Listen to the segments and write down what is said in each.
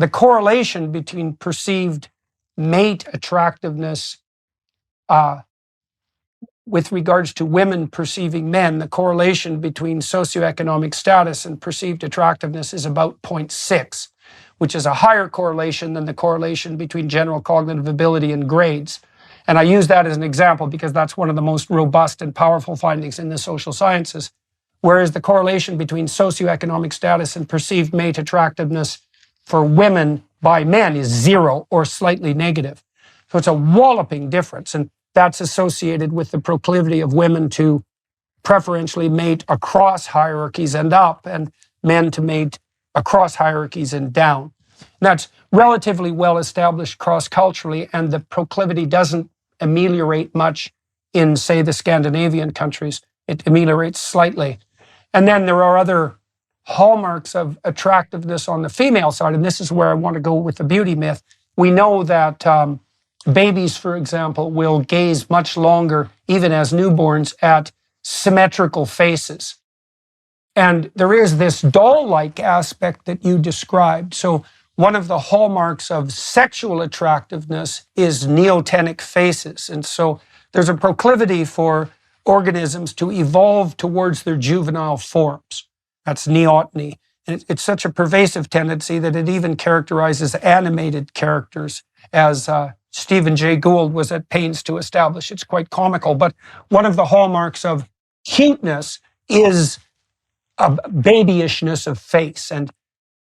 the correlation between perceived mate attractiveness with regards to women perceiving men, the correlation between socioeconomic status and perceived attractiveness is about 0.6, which is a higher correlation than the correlation between general cognitive ability and grades. And I use that as an example because that's one of the most robust and powerful findings in the social sciences. Whereas the correlation between socioeconomic status and perceived mate attractiveness for women by men is 0 or slightly negative. So it's a walloping difference. And that's associated with the proclivity of women to preferentially mate across hierarchies and up, and men to mate across hierarchies and down. And that's relatively well established cross-culturally, and the proclivity doesn't ameliorate much in, say, the Scandinavian countries. It ameliorates slightly. And then there are other hallmarks of attractiveness on the female side, and this is where I want to go with the beauty myth. We know that babies, for example, will gaze much longer, even as newborns, at symmetrical faces. And there is this doll-like aspect that you described. So one of the hallmarks of sexual attractiveness is neotenic faces. And so there's a proclivity for organisms to evolve towards their juvenile forms. That's neoteny. And it's such a pervasive tendency that it even characterizes animated characters, as Stephen Jay Gould was at pains to establish. It's quite comical, but one of the hallmarks of cuteness is a babyishness of face. And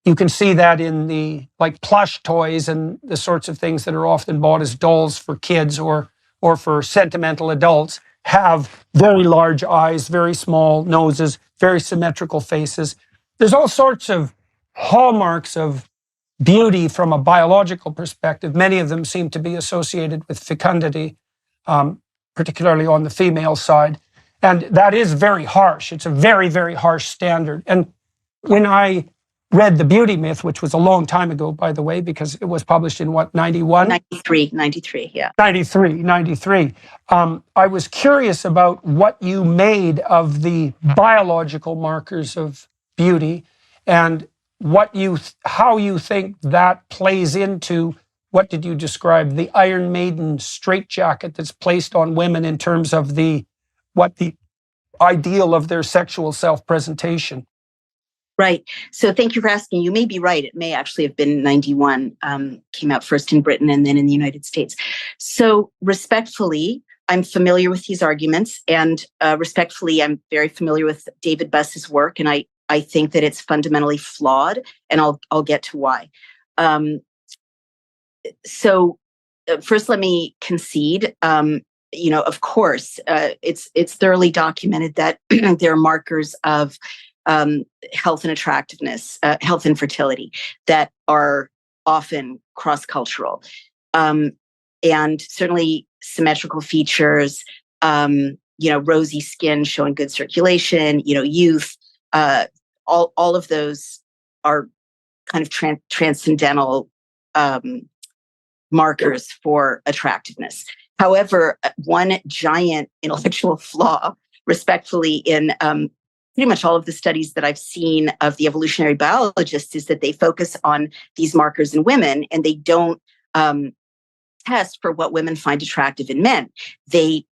you can see that in the plush toys and the sorts of things that are often bought as dolls for kids or for sentimental adults have very large eyes, very small noses, very symmetrical faces. There's all sorts of hallmarks of beauty from a biological perspective. Many of them seem to be associated with fecundity, particularly on the female side. And that is very harsh. It's a very, very harsh standard. And when I read The Beauty Myth, which was a long time ago, by the way, because it was published in what, 91? 93, yeah. 93. I was curious about what you made of the biological markers of beauty and how you think that plays into, what did you describe, the Iron Maiden straitjacket that's placed on women in terms of what the ideal of their sexual self-presentation. Right. So thank you for asking. You may be right. It may actually have been 91, came out first in Britain and then in the United States. So respectfully, I'm familiar with these arguments, and respectfully, I'm very familiar with David Buss's work, and I think that it's fundamentally flawed, and I'll get to why. So first, let me concede. Of course, it's thoroughly documented that there are markers of health and attractiveness, health and fertility that are often cross-cultural. And certainly symmetrical features, rosy skin showing good circulation, youth, all of those are kind of transcendental markers for attractiveness. However, one giant intellectual flaw, respectfully, in pretty much all of the studies that I've seen of the evolutionary biologists is that they focus on these markers in women and they don't test for what women find attractive in men. They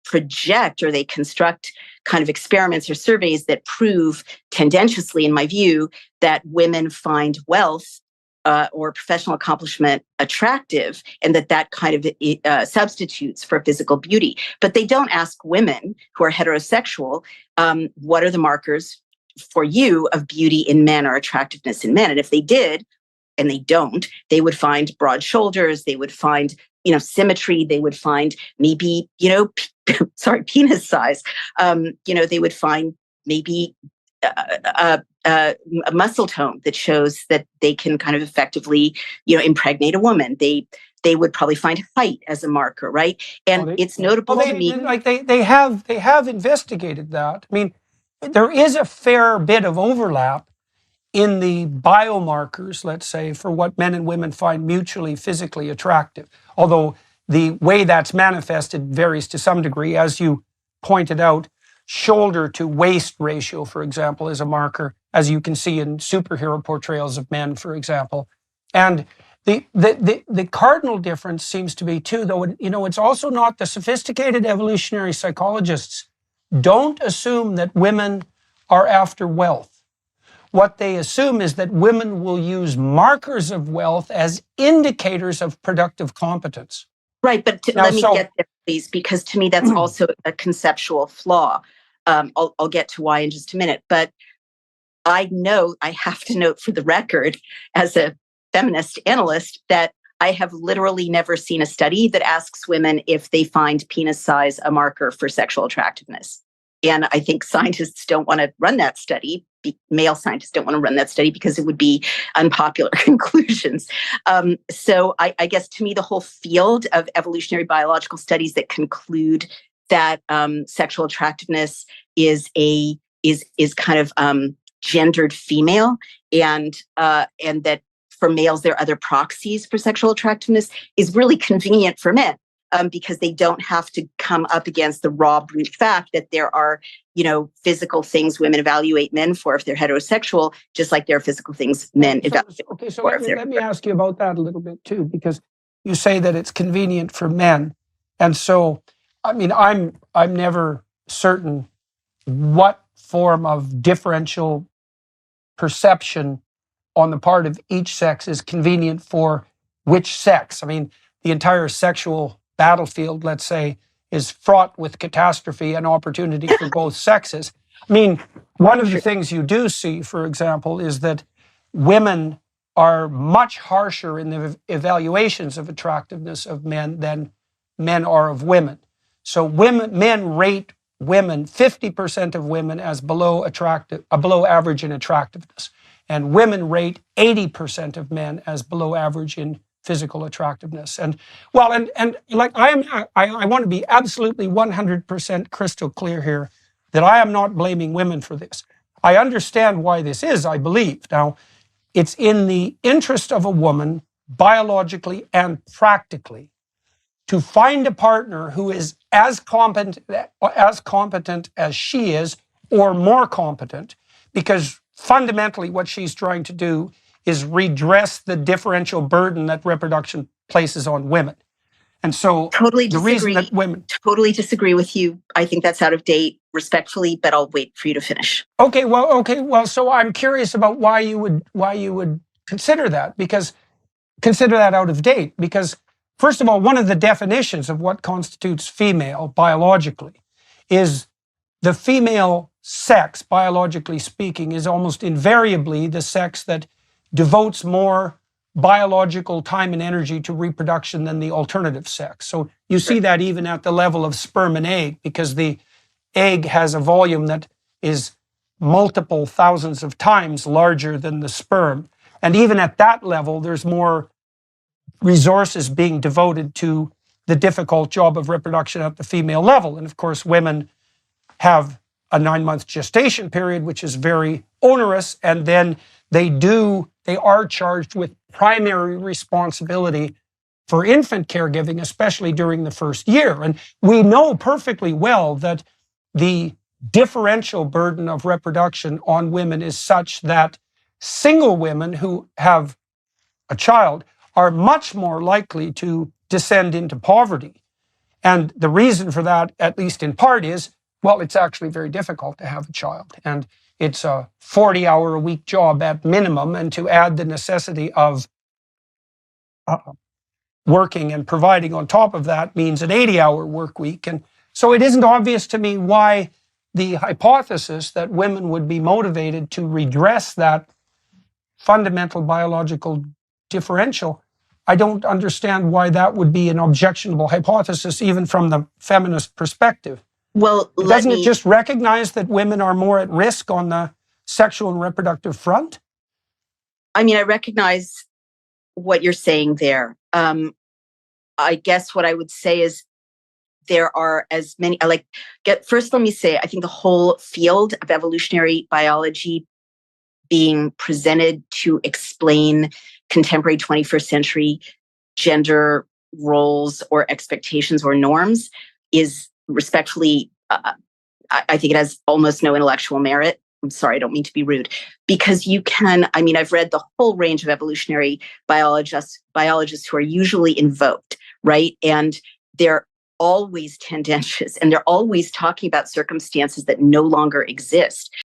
project or they construct kind of experiments or surveys that prove tendentiously, in my view, that women find wealth or professional accomplishment attractive, and that kind of substitutes for physical beauty. But they don't ask women who are heterosexual, what are the markers for you of beauty in men or attractiveness in men? And if they did, and they don't, they would find broad shoulders, they would find, symmetry, they would find maybe, penis size. They would find maybe a muscle tone that shows that they can kind of effectively, impregnate a woman. They would probably find height as a marker, right? And it's notable to me. They have investigated that. I mean, there is a fair bit of overlap in the biomarkers, let's say, for what men and women find mutually physically attractive. Although the way that's manifested varies to some degree. As you pointed out, shoulder to waist ratio, for example, is a marker, as you can see in superhero portrayals of men, for example. And the cardinal difference seems to be too, though, it's also not, the sophisticated evolutionary psychologists don't assume that women are after wealth. What they assume is that women will use markers of wealth as indicators of productive competence. Right, but let me get there, please, because to me that's also a conceptual flaw. I'll get to why in just a minute, but I have to note for the record, as a feminist analyst, that I have literally never seen a study that asks women if they find penis size a marker for sexual attractiveness. And I think scientists don't want to run that study. Male scientists don't want to run that study because it would be unpopular conclusions. So I guess to me, the whole field of evolutionary biological studies that conclude that sexual attractiveness is kind of gendered female, and that for males there are other proxies for sexual attractiveness, is really convenient for men. Because they don't have to come up against the raw brute fact that there are, physical things women evaluate men for if they're heterosexual, just like there are physical things men evaluate. Okay, so let me ask you about that a little bit too, because you say that it's convenient for men, and so, I'm never certain what form of differential perception on the part of each sex is convenient for which sex. The entire sexual battlefield, let's say, is fraught with catastrophe and opportunity for both sexes. One of the things you do see, for example, is that women are much harsher in the evaluations of attractiveness of men than men are of women. So men rate women, 50% of women, as below average in attractiveness, and women rate 80% of men as below average in physical attractiveness. And like I want to be absolutely 100% crystal clear here that I am not blaming women for this. I understand why this is, I believe. Now, it's in the interest of a woman, biologically and practically, to find a partner who is as competent as she is, or more competent, because fundamentally what she's trying to do is redress the differential burden that reproduction places on women. And so totally the reason that women... Totally disagree with you. I think that's out of date, respectfully, but I'll wait for you to finish. Okay, well, so I'm curious about why you would consider that out of date, because first of all, one of the definitions of what constitutes female biologically is the female sex, biologically speaking, is almost invariably the sex that devotes more biological time and energy to reproduction than the alternative sex. So you see that even at the level of sperm and egg, because the egg has a volume that is multiple thousands of times larger than the sperm. And even at that level, there's more resources being devoted to the difficult job of reproduction at the female level. And of course, women have a 9-month gestation period, which is very onerous, and then they are charged with primary responsibility for infant caregiving, especially during the first year. And we know perfectly well that the differential burden of reproduction on women is such that single women who have a child are much more likely to descend into poverty. And the reason for that, at least in part, is, well, it's actually very difficult to have a child. And it's a 40-hour-a-week job at minimum. And to add the necessity of working and providing on top of that means an 80-hour work week. And so it isn't obvious to me why the hypothesis that women would be motivated to redress that fundamental biological differential, I don't understand why that would be an objectionable hypothesis, even from the feminist perspective. Well, doesn't it just recognize that women are more at risk on the sexual and reproductive front? I recognize what you're saying there. I guess what I would say is there are as many, first let me say, I think the whole field of evolutionary biology being presented to explain contemporary 21st century gender roles or expectations or norms is respectfully, I think it has almost no intellectual merit. I'm sorry, I don't mean to be rude, because you can, I mean, I've read the whole range of evolutionary biologists who are usually invoked, right? And they're always tendentious and they're always talking about circumstances that no longer exist.